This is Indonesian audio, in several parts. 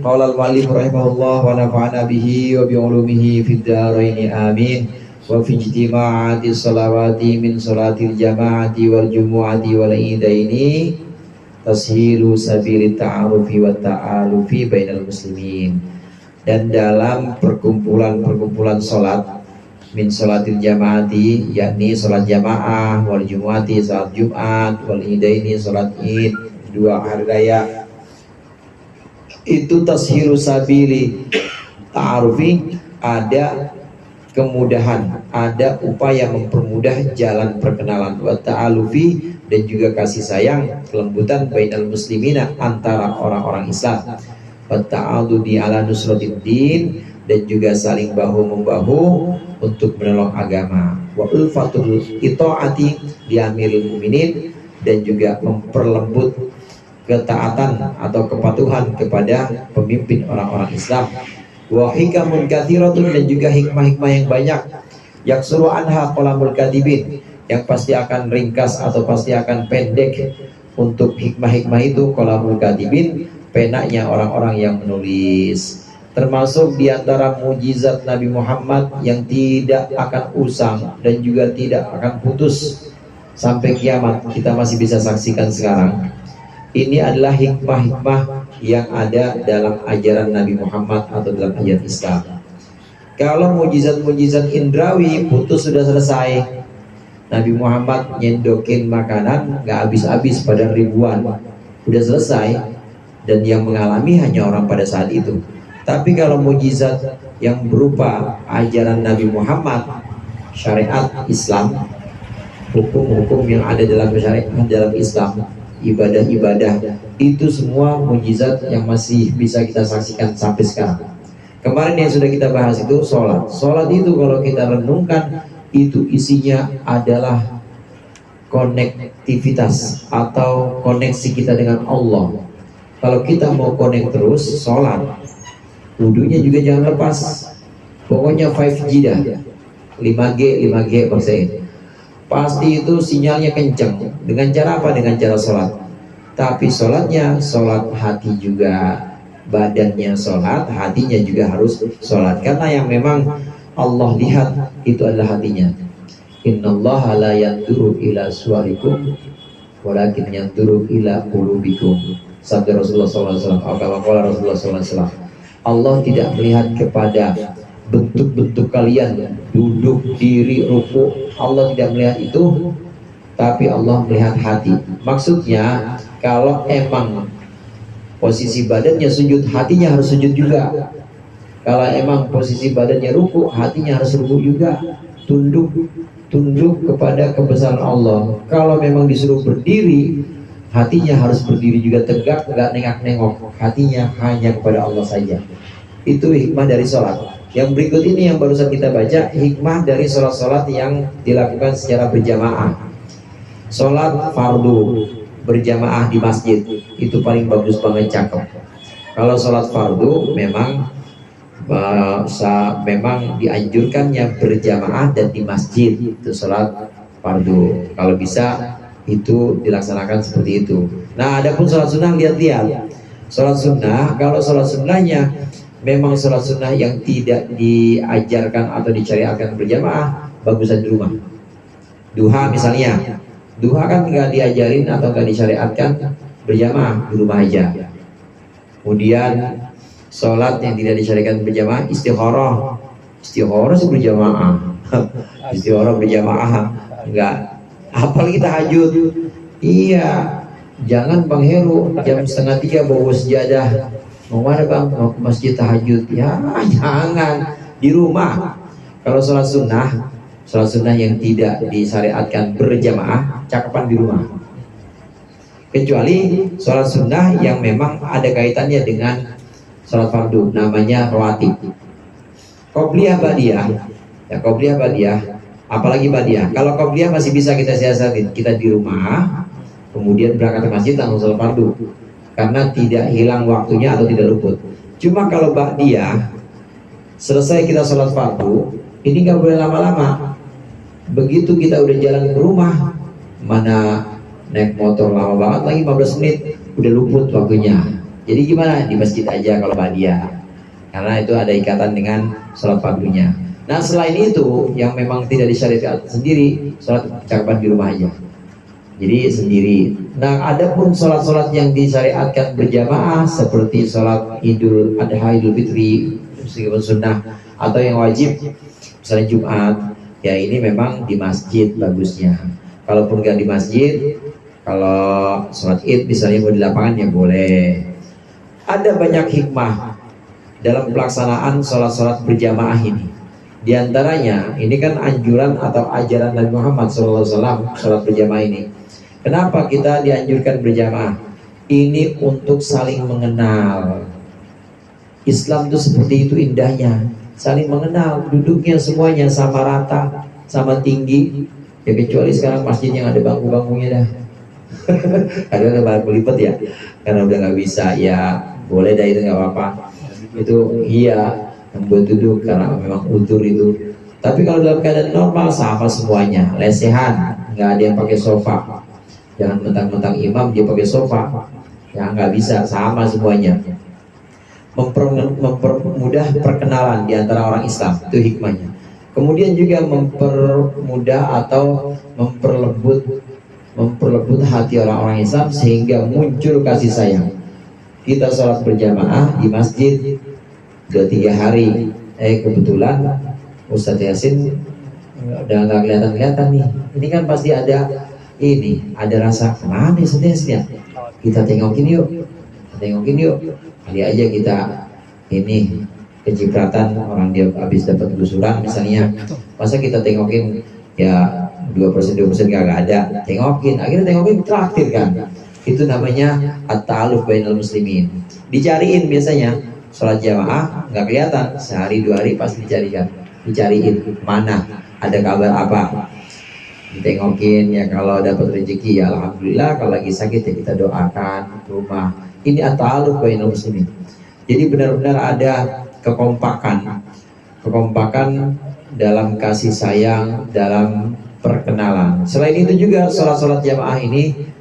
Qala al-mu'allif rahimahullah wa nafa'ana bihi wa bi ulumihi fid dharain amin. Wa fi ijtima'ati salawati min salatil jama'ati wal jumu'ati wal idaini tashilu sabili ta'arufi wa ta'alufi bainal muslimin. Dan dalam perkumpulan salat min salatil jama'ati, yakni salat jamaah, wal jumu'ati salat Jumat, wal idaini salat Id, dua hari raya, itu tashilu sabili ta'arufi, ada kemudahan, ada upaya mempermudah jalan perkenalan, wa ta'alufi, dan juga kasih sayang, kelembutan bainal muslimina, antara orang-orang Islam, wa ta'adudi ala nusratiddin, dan juga saling bahu-membahu untuk menolong agama, wa ulfatul itaati li amiril mukminin, dan juga memperlembut ketaatan atau kepatuhan kepada pemimpin orang-orang Islam, wa hikamun katsiratun, dan juga hikmah-hikmah yang banyak, yaksuru anha qalamul katibin, yang pasti akan ringkas atau pasti akan pendek untuk hikmah-hikmah itu, qalamul katibin, penanya orang-orang yang menulis. Termasuk diantara mujizat Nabi Muhammad yang tidak akan usang dan juga tidak akan putus sampai kiamat, kita masih bisa saksikan sekarang. Ini adalah hikmah-hikmah yang ada dalam ajaran Nabi Muhammad atau dalam ajaran Islam. Kalau mujizat-mujizat indrawi putus sudah selesai. Nabi Muhammad nyendokin makanan gak habis-habis pada ribuan, sudah selesai, dan yang mengalami hanya orang pada saat itu. Tapi kalau mujizat yang berupa ajaran Nabi Muhammad, syariat Islam, hukum-hukum yang ada dalam syariat dalam Islam, ibadah-ibadah, itu semua mujizat yang masih bisa kita saksikan sampai sekarang. Kemarin yang sudah kita bahas itu sholat. Sholat itu kalau kita renungkan, itu isinya adalah konektivitas atau koneksi kita dengan Allah. Kalau kita mau connect terus, sholat, wudunya juga jangan lepas. Pokoknya 5G dah, 5G persen. Pasti itu sinyalnya kenceng. Dengan cara apa? Dengan cara sholat. Tapi sholatnya sholat hati juga, badannya sholat, hatinya juga harus sholat. Karena yang memang Allah lihat itu adalah hatinya. Innallaha la yanzuru ila suwarikum walakin yanzuru ila qulubikum. Sabda Rasulullah SAW. Rasulullah SAW. Allah tidak melihat kepada bentuk-bentuk kalian, duduk, diri, ruku. Allah tidak melihat itu, tapi Allah melihat hati. Maksudnya kalau emang posisi badannya sujud, hatinya harus sujud juga. Kalau emang posisi badannya ruku, hatinya harus ruku juga. Tunduk kepada kebesaran Allah. Kalau memang disuruh berdiri, hatinya harus berdiri juga tegak, nggak nengok-nengok. Hatinya hanya kepada Allah saja. Itu hikmah dari sholat. Yang berikut ini yang barusan kita baca, hikmah dari sholat-sholat yang dilakukan secara berjamaah. Sholat fardu berjamaah di masjid, itu paling bagus banget, cakep. Kalau sholat fardu memang dianjurkannya berjamaah dan di masjid, itu sholat fardu. Kalau bisa itu dilaksanakan seperti itu. Nah, adapun sholat sunnah, lihat-lihat. Sholat sunnah, kalau sholat sunnahnya memang sholat sunnah yang tidak diajarkan atau disyariatkan berjamaah, bagusan di rumah. Duha misalnya, duha kan nggak diajarin atau nggak disyariatkan berjamaah, di rumah aja. Kemudian sholat yang tidak disyariatkan berjamaah, istikharah sih berjamaah. Istikharah berjamaah enggak. Apalagi tahajud. Iya, jangan Bang Heru jam 2:30 bawa sejadah. Mau mana Bang? Mau ke masjid tahajud. Ya jangan, di rumah. Kalau sholat sunnah yang tidak disyariatkan berjamaah, cakapan di rumah. Kecuali sholat sunnah yang memang ada kaitannya dengan sholat fardu, namanya rawatib. Qobliyah ba'diyah, ya qobliyah ba'diyah, apalagi ba'diyah. Kalau qobliyah masih bisa kita siasatin, kita di rumah, kemudian berangkat ke masjid langsung sholat fardu, karena tidak hilang waktunya atau tidak luput. Cuma kalau ba'diyah, selesai kita sholat fardu, ini nggak boleh lama-lama. Begitu kita udah jalan ke rumah, mana naik motor lama banget lagi 15 menit, udah luput waktunya. Jadi gimana? Di masjid aja kalau ba'diyah, karena itu ada ikatan dengan sholat fardunya. Nah selain itu yang memang tidak disyariatkan sendiri, sholat percakapan di rumah aja. Jadi sendiri. Nah ada pun sholat-sholat yang disyariatkan berjamaah seperti sholat Idul Adha, Idul Fitri, meskipun sunnah atau yang wajib, misalnya Jumat, ya ini memang di masjid bagusnya. Kalaupun nggak di masjid, kalau sholat Id misalnya mau di lapangan ya boleh. Ada banyak hikmah dalam pelaksanaan sholat-sholat berjamaah ini. Di antaranya, ini kan anjuran atau ajaran Nabi Muhammad SAW, sholat berjamaah ini. Kenapa kita dianjurkan berjamaah? Ini untuk saling mengenal. Islam itu seperti itu indahnya, saling mengenal, duduknya semuanya sama rata, sama tinggi. Ya kecuali sekarang masjid yang ada bangku-bangkunya dah. Kadang ada bangku lipat ya, karena udah nggak bisa ya. Boleh dah, itu nggak apa-apa. Itu iya yang buat duduk karena memang utur itu. Tapi kalau dalam keadaan normal sama semuanya, lesehan, nggak ada yang pakai sofa. Jangan mentang-mentang imam dia pakai sofa, ya nggak bisa, sama semuanya. Mempermudah perkenalan di antara orang Islam, itu hikmahnya. Kemudian juga mempermudah atau memperlembut hati orang-orang Islam sehingga muncul kasih sayang. Kita sholat berjamaah di masjid 2-3 hari. Kebetulan Ustadz Yasin udah nggak kelihatan nih. Ini kan pasti ada rasa kemana Ustadz Yasin ya? Kita tengokin yuk. Kali aja kita ini kecipratan, orang dia habis dapat gusuran misalnya. Masa kita tengokin ya 2% gak ada. Tengokin, akhirnya tengokin traktir kan. Itu namanya at-ta'aluf bainal muslimin. Dicariin biasanya sholat jamaah nggak kelihatan, sehari 2 hari pasti dicariin mana ada kabar apa, ditengokin ya. Kalau dapat rezeki ya alhamdulillah, kalau lagi sakit ya kita doakan rumah. Ini at-ta'aluf bainal muslimin. Jadi benar-benar ada kekompakan dalam kasih sayang, dalam perkenalan. Selain itu juga sholat jamaah ini,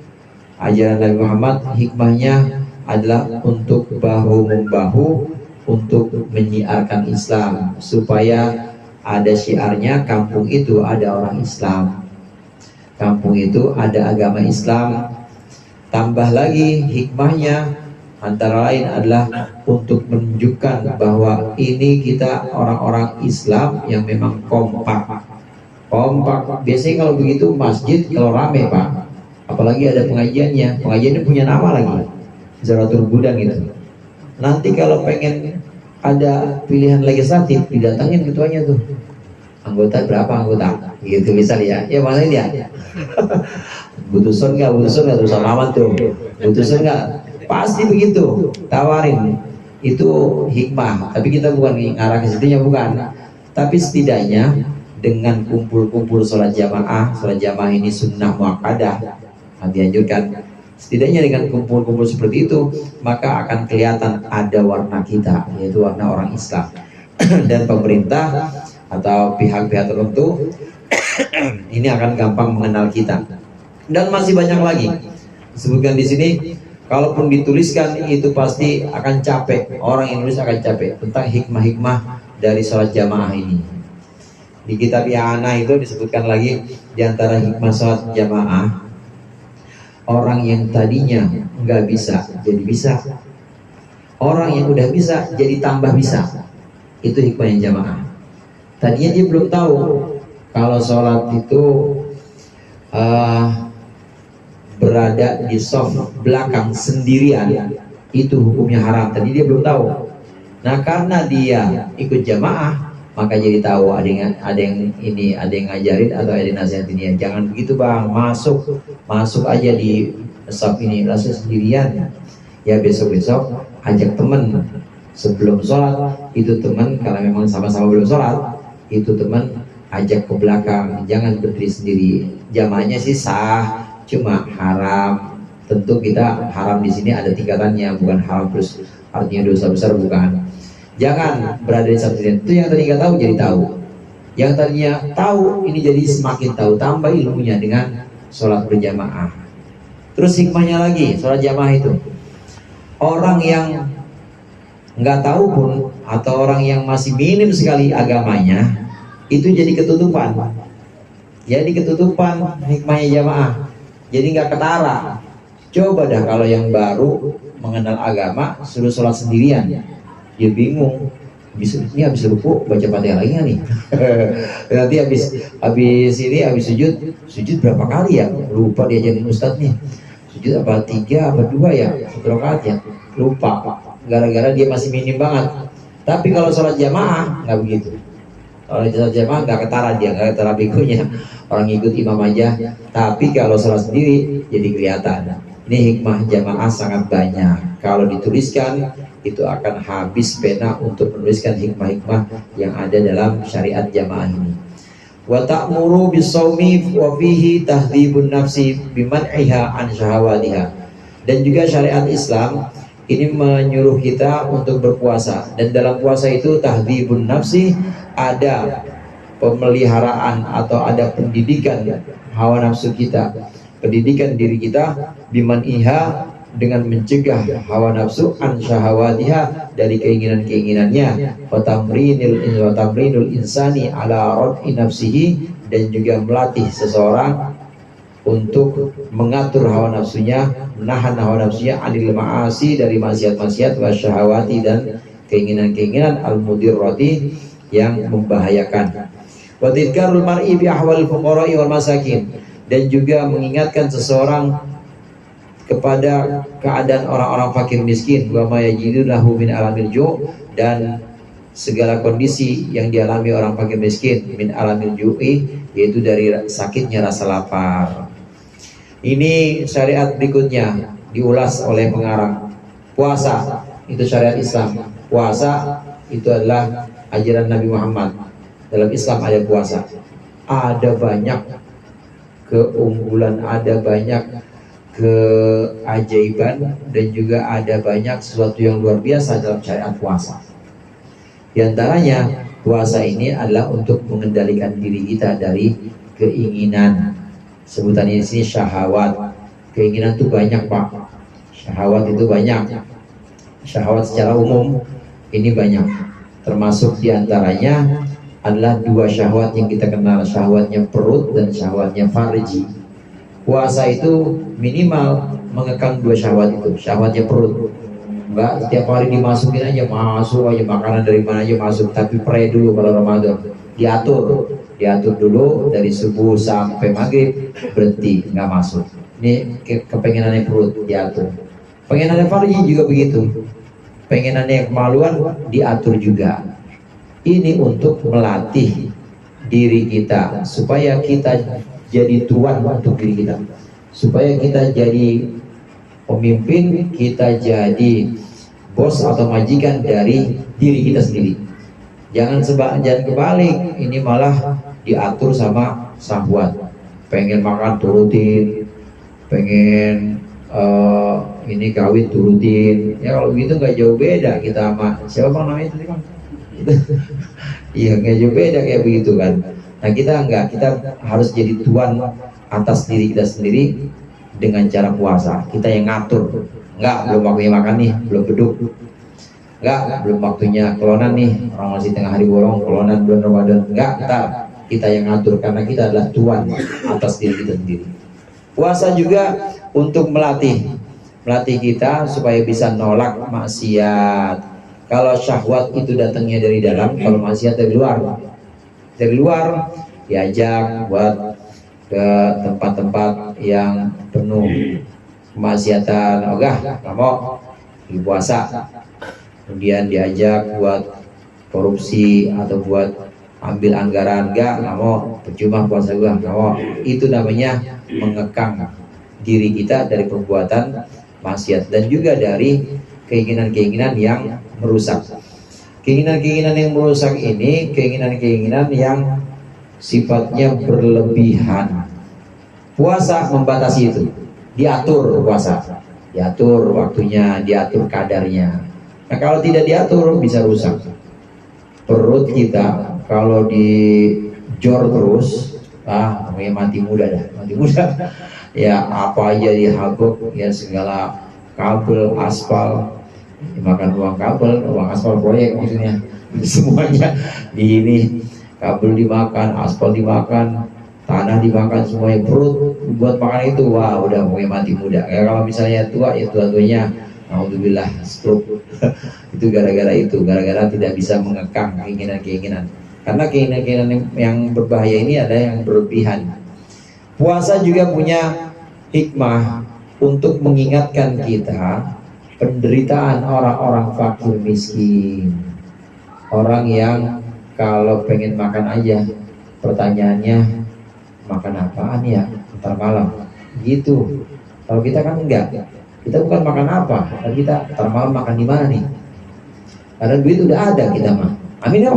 ajaran Nabi Muhammad, hikmahnya adalah untuk bahu-membahu, untuk menyiarkan Islam, supaya ada syiarnya, kampung itu ada orang Islam, kampung itu ada agama Islam. Tambah lagi hikmahnya antara lain adalah untuk menunjukkan bahwa ini kita orang-orang Islam yang memang kompak. Biasanya kalau begitu masjid kalau rame Pak, apalagi ada pengajiannya punya nama lagi, Zaratul Gudang itu. Nanti kalau pengen ada pilihan legislatif, didatangin ketuanya tuh, anggota berapa anggota gitu misalnya ya mana dia butuh nggak terus aman tuh, butuh nggak, pasti begitu tawarin. Itu hikmah, tapi kita bukan ngarah ke situnya, bukan. Tapi setidaknya dengan kumpul-kumpul sholat jamaah ini sunnah muakkadah, dianjurkan. Setidaknya dengan kumpul-kumpul seperti itu, maka akan kelihatan ada warna kita, yaitu warna orang Islam. Dan pemerintah atau pihak-pihak tertentu ini akan gampang mengenal kita. Dan masih banyak lagi disebutkan di sini. Kalaupun dituliskan itu pasti akan capek, orang Indonesia akan capek tentang hikmah-hikmah dari sholat jamaah ini. Di kitab I'anah itu disebutkan lagi, di antara hikmah sholat jamaah, orang yang tadinya nggak bisa jadi bisa, orang yang udah bisa jadi tambah bisa. Itu hikmahnya jamaah. Tadinya dia belum tahu kalau sholat itu berada di soft belakang sendirian itu hukumnya haram. Tadi dia belum tahu. Nah karena dia ikut jamaah, maka jadi tahu. Ada yang ngajarin atau ada yang nasihatin dia, jangan begitu bang, masuk aja di soft ini, langsung sendirian. Ya besok ajak temen sebelum sholat. Itu teman, kalau memang sama-sama belum sholat, itu teman ajak ke belakang, jangan berdiri sendiri. Jamaahnya sih sah, cuma haram. Tentu kita haram di sini ada tingkatannya, bukan haram terus artinya dosa besar, bukan. Jangan berada di satu titik. Itu yang tadi nggak tahu jadi tahu, yang tadinya tahu ini jadi semakin tahu, tambah ilmunya dengan sholat berjamaah. Terus hikmahnya lagi sholat jamaah itu, orang yang nggak tahu pun atau orang yang masih minim sekali agamanya itu jadi ketutupan. Jadi ketutupan hikmahnya jamaah. Jadi nggak ketara. Coba dah kalau yang baru mengenal agama suruh sholat sendirian, dia bingung. Ini habis ruku baca Fatihah lagi nggak nih? Nanti habis sujud berapa kali ya? Lupa diajarin Ustadz nih. Sujud apa 3 apa 2 ya? 1 rakaat ya? Lupa. Gara-gara dia masih minim banget. Tapi kalau sholat jamaah nggak begitu. Kalau sholat jamaah nggak ketara dia, nggak ketara begonya. Orang ikut imam aja. Tapi kalau sholat sendiri jadi kelihatan. Ini hikmah jamaah sangat banyak. Kalau dituliskan itu akan habis pena untuk menuliskan hikmah-hikmah yang ada dalam syariat jamaah ini. Wa ta'muru bis-shaumi wa fihi tahdhibun nafsi biman'iha an syahawatiha. Dan juga syariat Islam ini menyuruh kita untuk berpuasa, dan dalam puasa itu tahdhibun nafsi, ada pemeliharaan atau ada pendidikan hawa nafsu kita, pendidikan diri kita biman'iha, dengan mencegah hawa nafsu an syahawatiha, dari keinginan-keinginannya, wa tamrinul insani ala rad'i nafsihi, dan juga melatih seseorang untuk mengatur hawa nafsunya, menahan hawa nafsunya anil ma'asi, dari maksiat-maksiat, wa syahawati, dan keinginan-keinginan al-mudirrati, yang membahayakan. Wa tidkarul mar'i bi ahwal fuqara'i wal masakin, dan juga mengingatkan seseorang kepada keadaan orang-orang fakir miskin, wa ma yajidu lahu min alamil ju', dan segala kondisi yang dialami orang fakir miskin, min alamil ju'i, yaitu dari sakitnya rasa lapar. Ini syariat berikutnya diulas oleh pengarang. Puasa itu syariat Islam. Puasa itu adalah ajaran Nabi Muhammad. Dalam Islam ada puasa. Ada banyak keunggulan, ada banyak keajaiban, dan juga ada banyak sesuatu yang luar biasa dalam syariat puasa. Di antaranya puasa ini adalah untuk mengendalikan diri kita dari keinginan. Sebutannya di sini syahwat. Keinginan itu banyak, Pak. Syahwat itu banyak. Syahwat secara umum ini banyak. Termasuk di antaranya adalah 2 syahwat yang kita kenal, syahwatnya perut dan syahwatnya farji. Puasa itu minimal mengekang 2 syahwat itu. Syahwatnya perut, enggak setiap hari dimasukin aja, masuk aja makanan dari mana aja masuk. Tapi pray dulu kalau Ramadan, diatur dulu dari subuh sampai maghrib, berhenti, nggak masuk. Ini kepengenannya perut, diatur. Pengenannya farji juga begitu. Pengenannya kemaluan diatur juga. Ini untuk melatih diri kita supaya kita jadi tuan untuk diri kita, supaya kita jadi pemimpin, kita jadi bos atau majikan dari diri kita sendiri. Jangan kebalik, ini malah diatur sama syahwat. Pengen makan turutin, pengen ini kawin turutin. Ya kalau begitu nggak jauh beda kita sama siapa bang namanya tadi bang? Iya nggak jauh beda kayak begitu kan. Nah kita enggak, kita harus jadi tuan atas diri kita sendiri dengan cara puasa. Kita yang ngatur. Enggak, belum waktunya makan nih, belum beduk. Enggak, belum waktunya kelonan nih, orang masih tengah hari bolong, kelonan bulan Ramadan. Enggak, kita yang ngatur, karena kita adalah tuan atas diri kita sendiri. Puasa juga untuk melatih kita supaya bisa nolak maksiat. Kalau syahwat itu datangnya dari dalam, kalau maksiat dari luar. Dari luar diajak buat ke tempat-tempat yang penuh kemaksiatan, ogah, nggak mau di puasa. Kemudian diajak buat korupsi atau buat ambil anggaran, nggak mau, percuma puasa gua, nggak mau. Itu namanya mengekang diri kita dari perbuatan maksiat, dan juga dari keinginan-keinginan yang merusak. Keinginan-keinginan yang merusak ini keinginan-keinginan yang sifatnya berlebihan. Puasa membatasi itu, diatur puasa, diatur waktunya, diatur kadarnya. Nah kalau tidak diatur bisa rusak. Perut kita kalau dijor terus, namanya mati muda dah, mati muda. Ya apa aja dihagok, ya segala kabel, aspal, dimakan uang kabel, uang aspal proyek maksudnya. Semuanya ini, kabel dimakan, aspal dimakan, tanah dimakan, semuanya. Perut buat makan itu, wah udah pokoknya mati muda. Ya kalau misalnya tua, ya tua-tuanya alhamdulillah stroke. Itu gara-gara tidak bisa mengekang keinginan-keinginan. Karena keinginan-keinginan yang berbahaya ini ada yang berlebihan. Puasa juga punya hikmah untuk mengingatkan kita penderitaan orang-orang fakir miskin. Orang yang kalau pengen makan aja, pertanyaannya makan apaan ya ntar malam gitu. Kalau kita kan enggak, kita bukan makan apa, tapi kita ntar malam makan di mana nih, karena duit udah ada kita mah. Amin ya.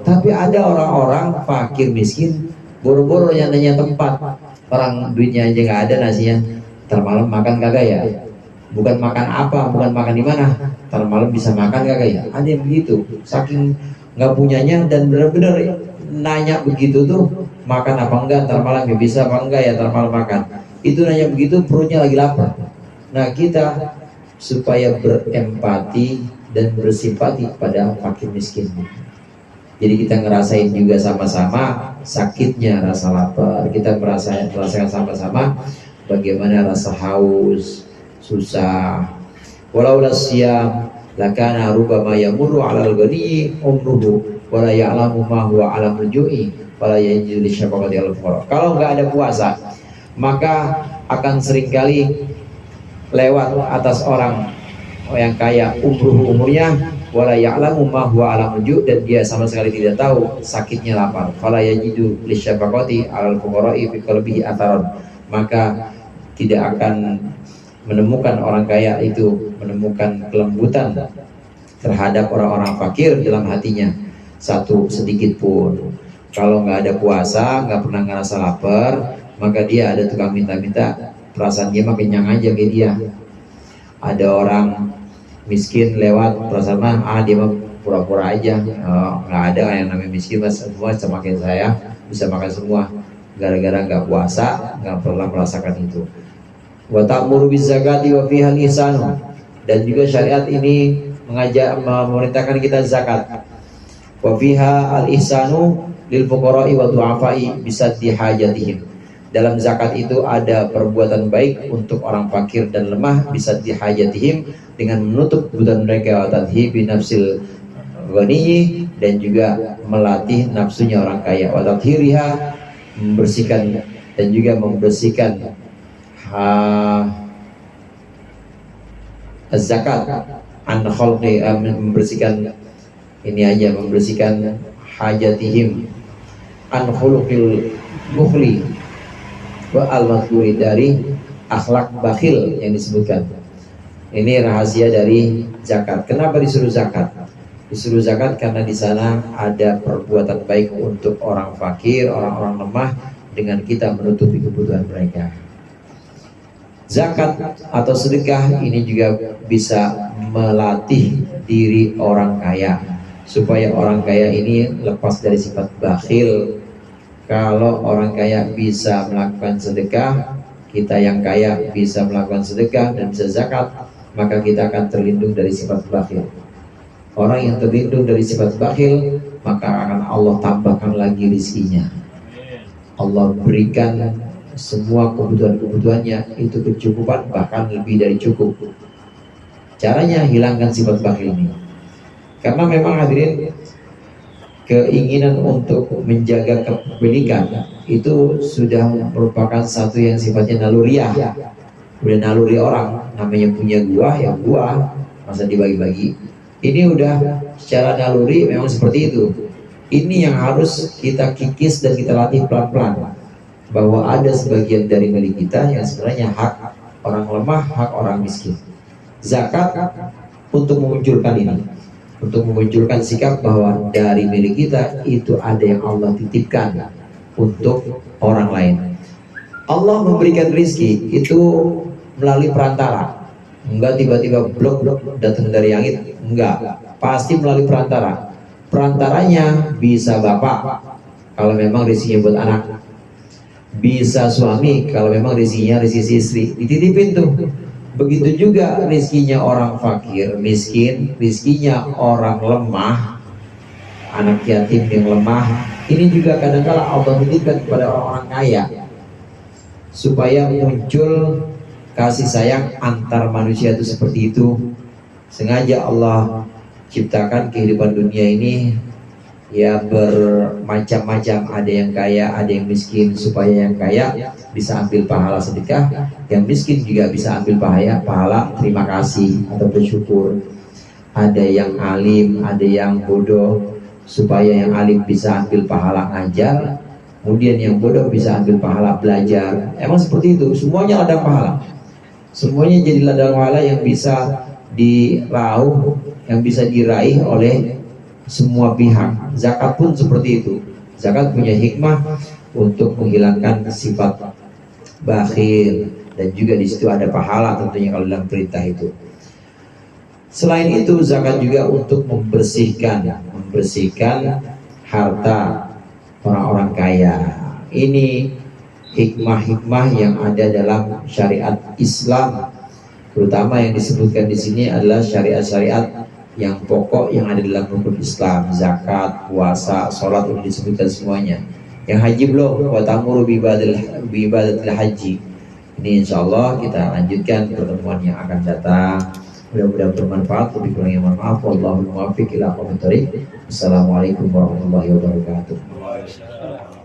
Tapi ada orang-orang fakir miskin boro-boro yang nanya tempat, orang duitnya aja nggak ada, nasinya ntar malam makan kagak ya, bukan makan apa, bukan makan di mana, ntar malam bisa makan kagak ya. Ada yang begitu, saking nggak punyanya dan benar-benar nanya begitu tuh, makan apa enggak ntar malam ya, bisa apa enggak ya ntar malam makan. Itu nanya begitu, perutnya lagi lapar. Nah kita supaya berempati dan bersimpati pada fakir miskin, jadi kita ngerasain juga sama-sama sakitnya rasa lapar, kita merasakan sama-sama bagaimana rasa haus, susah. Walau lasyam lakana rubama yamurru 'alal ghani umruhu wala ya'lamu ma huwa 'alamul ju'i wala yajidu li syafaqati al-fuqara. Kalau nggak ada puasa, maka akan seringkali lewat atas orang yang kaya umurnya, wala ya'lamu ma huwa 'alamul ju', dan dia sama sekali tidak tahu sakitnya lapar. Fala yajidu li syafaqati al-fuqara'i fi qalbihi atharon. Maka tidak akan menemukan orang kaya itu menemukan kelembutan terhadap orang-orang fakir dalam hatinya satu sedikit pun. Kalau nggak ada puasa, nggak pernah ngerasa lapar, maka dia ada tukang minta-minta, perasaan dia mah kenyang aja kayak dia. Ada orang miskin lewat, perasaan mah dia mah pura-pura aja. Nggak ada yang namanya miskin, mas semua sama kayak saya, bisa makan semua. Gara-gara nggak puasa, nggak pernah merasakan itu. Wa ta'muru bizakati wa fiha al-ihsanu, dan juga syariat ini mengajak memerintahkan kita zakat. Wa fiha al-ihsanu lil fuqara'i wa du'afai bisaddi hajatihim. Dalam zakat itu ada perbuatan baik untuk orang fakir dan lemah, bisaddi hajatihim, dengan menutup kebutuhan mereka, wa tadhibi nafsil ghani, dan juga melatih nafsunya orang kaya, wa tathhiriha, membersihkan dan juga membersihkan zakat an khalqi, membersihkan ini aja, membersihkan hajatihim an khuluqil bukhli wa al-madhuri, dari akhlak bakhil yang disebutkan. Ini rahasia dari zakat. Kenapa disuruh zakat? Disuruh zakat karena di sana ada perbuatan baik untuk orang fakir, orang-orang lemah, dengan kita menutupi kebutuhan mereka. Zakat atau sedekah ini juga bisa melatih diri orang kaya, supaya orang kaya ini lepas dari sifat bakhil. Kalau orang kaya bisa melakukan sedekah, kita yang kaya bisa melakukan sedekah dan bisa zakat, maka kita akan terlindung dari sifat bakhil. Orang yang terlindung dari sifat bakhil, maka akan Allah tambahkan lagi rizkinya. Allah berikan semua kebutuhan-kebutuhannya itu kecukupan, bahkan lebih dari cukup. Caranya hilangkan sifat bakhil ini. Karena memang hadirin, keinginan untuk menjaga kepemilikan itu sudah merupakan satu yang sifatnya naluriah. Udah naluri orang, namanya punya gua ya gua, masa dibagi-bagi. Ini udah secara naluri memang seperti itu. Ini yang harus kita kikis dan kita latih pelan-pelan, bahwa ada sebagian dari milik kita yang sebenarnya hak orang lemah, hak orang miskin. Zakat untuk memunculkan ini, untuk memunculkan sikap bahwa dari milik kita itu ada yang Allah titipkan untuk orang lain. Allah memberikan rizki itu melalui perantara, enggak tiba-tiba blok-blok datang dari langit, enggak, pasti melalui perantara. Perantaranya bisa bapak kalau memang rizkinya buat anak, Bisa suami kalau memang rezekinya rezeki istri dititipin tuh. Begitu juga rezekinya orang fakir, miskin, rezekinya orang lemah, anak yatim yang lemah, ini juga kadang-kala Allah titipkan kepada orang-orang kaya supaya muncul kasih sayang antar manusia itu seperti itu. Sengaja Allah ciptakan kehidupan dunia ini ya bermacam-macam, ada yang kaya, ada yang miskin, supaya yang kaya bisa ambil pahala sedekah, yang miskin juga bisa ambil pahala terima kasih atau bersyukur. Ada yang alim, ada yang bodoh, supaya yang alim bisa ambil pahala ngajar, kemudian yang bodoh bisa ambil pahala belajar. Emang seperti itu, semuanya ladang pahala, semuanya jadi ladang pahala yang bisa dirauh, yang bisa diraih oleh semua pihak. Zakat pun seperti itu. Zakat punya hikmah untuk menghilangkan sifat bakhil, dan juga di situ ada pahala tentunya kalau dalam perintah itu. Selain itu, zakat juga untuk membersihkan harta orang-orang kaya. Ini hikmah-hikmah yang ada dalam syariat Islam, terutama yang disebutkan di sini adalah syariat-syariat yang pokok yang ada dalam rukun Islam, zakat, puasa, sholat, ini disebutkan semuanya. Yang haji belum, wa ta'muru bi ibadatil haji. Ini insyaallah kita lanjutkan pertemuan yang akan datang. Mudah-mudahan bermanfaat. Lebih kurangnya mohon maaf. Wallahul muwaffiq ila aqwamit thoriq. Assalamualaikum warahmatullahi wabarakatuh.